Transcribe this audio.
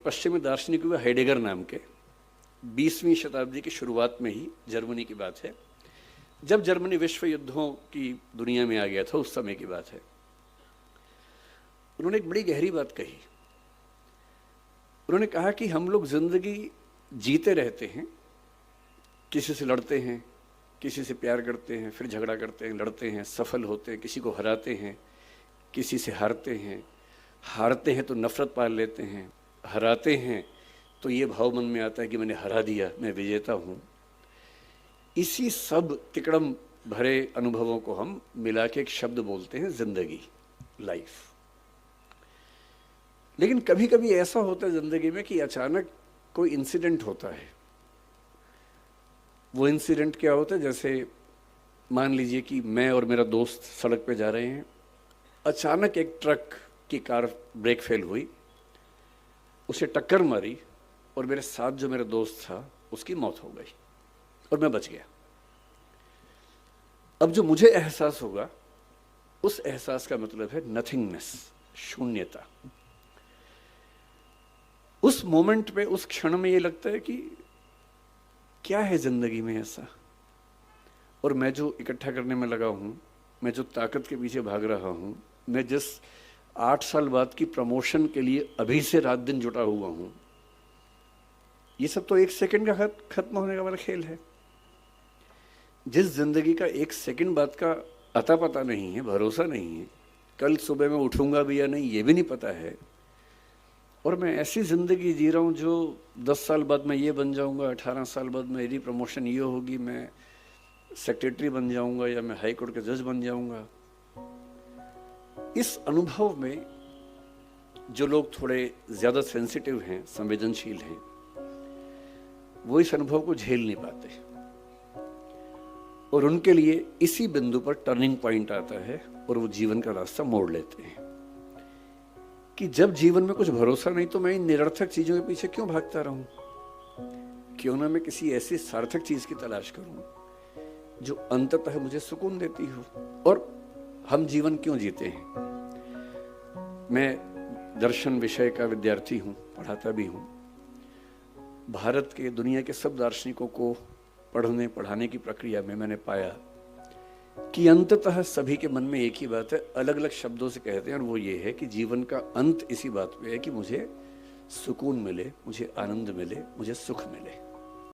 पश्चिमी दार्शनिक हुए हाइडेगर नाम के, 20वीं शताब्दी की शुरुआत में ही जर्मनी की बात है, जब जर्मनी विश्व युद्धों की दुनिया में आ गया था, उस समय की बात है। उन्होंने एक बड़ी गहरी बात कही। उन्होंने कहा कि हम लोग जिंदगी जीते रहते हैं, किसी से लड़ते हैं, किसी से प्यार करते हैं, फिर झगड़ा करते हैं, लड़ते हैं, सफल होते हैं, किसी को हराते हैं, किसी से हारते हैं, हारते हैं तो नफरत पाल लेते हैं, हराते हैं तो ये भाव मन में आता है कि मैंने हरा दिया, मैं विजेता हूँ। इसी सब तिकड़म भरे अनुभवों को हम मिला के एक शब्द बोलते हैं जिंदगी, लाइफ। लेकिन कभी कभी ऐसा होता है जिंदगी में कि अचानक कोई इंसिडेंट होता है। वो इंसिडेंट क्या होता है, जैसे मान लीजिए कि मैं और मेरा दोस्त सड़क पे जा रहे हैं, अचानक एक ट्रक की कार ब्रेक फेल हुई, उसे टक्कर मारी और मेरे साथ जो मेरा दोस्त था उसकी मौत हो गई और मैं बच गया। अब जो मुझे एहसास होगा, उस एहसास का मतलब है नथिंगनेस, शून्यता। उस मोमेंट पे, उस क्षण में ये लगता है कि क्या है जिंदगी में ऐसा, और मैं जो इकट्ठा करने में लगा हूं, मैं जो ताकत के पीछे भाग रहा हूं, मैं जिस 8 साल बाद की प्रमोशन के लिए अभी से रात दिन जुटा हुआ हूं, ये सब तो 1 सेकंड का खत्म होने का वाला खेल है। जिस जिंदगी का 1 सेकंड बाद का अता पता नहीं है, भरोसा नहीं है, कल सुबह मैं उठूंगा भी या नहीं ये भी नहीं पता है, और मैं ऐसी जिंदगी जी रहा हूं जो 10 साल बाद मैं ये बन जाऊंगा, 18 साल बाद मेरी प्रमोशन ये होगी, मैं सेक्रेटरी बन जाऊंगा या मैं हाई कोर्ट का जज बन जाऊंगा। इस अनुभव में जो लोग थोड़े ज्यादा सेंसिटिव हैं, संवेदनशील हैं, वो इस अनुभव को झेल नहीं पाते, और उनके लिए इसी बिंदु पर टर्निंग पॉइंट आता है और वो जीवन का रास्ता मोड़ लेते हैं कि जब जीवन में कुछ भरोसा नहीं तो मैं इन निरर्थक चीजों के पीछे क्यों भागता रहूं, क्यों ना मैं किसी ऐसी सार्थक चीज की तलाश करूं जो अंततः मुझे सुकून देती हो। और हम जीवन क्यों जीते हैं? मैं दर्शन विषय का विद्यार्थी हूं, पढ़ाता भी हूं। भारत के, दुनिया के सब दार्शनिकों को पढ़ने पढ़ाने की प्रक्रिया में मैंने पाया कि अंततः सभी के मन में एक ही बात है, अलग अलग शब्दों से कहते हैं, और वो ये है कि जीवन का अंत इसी बात पे है कि मुझे सुकून मिले, मुझे आनंद मिले, मुझे सुख मिले।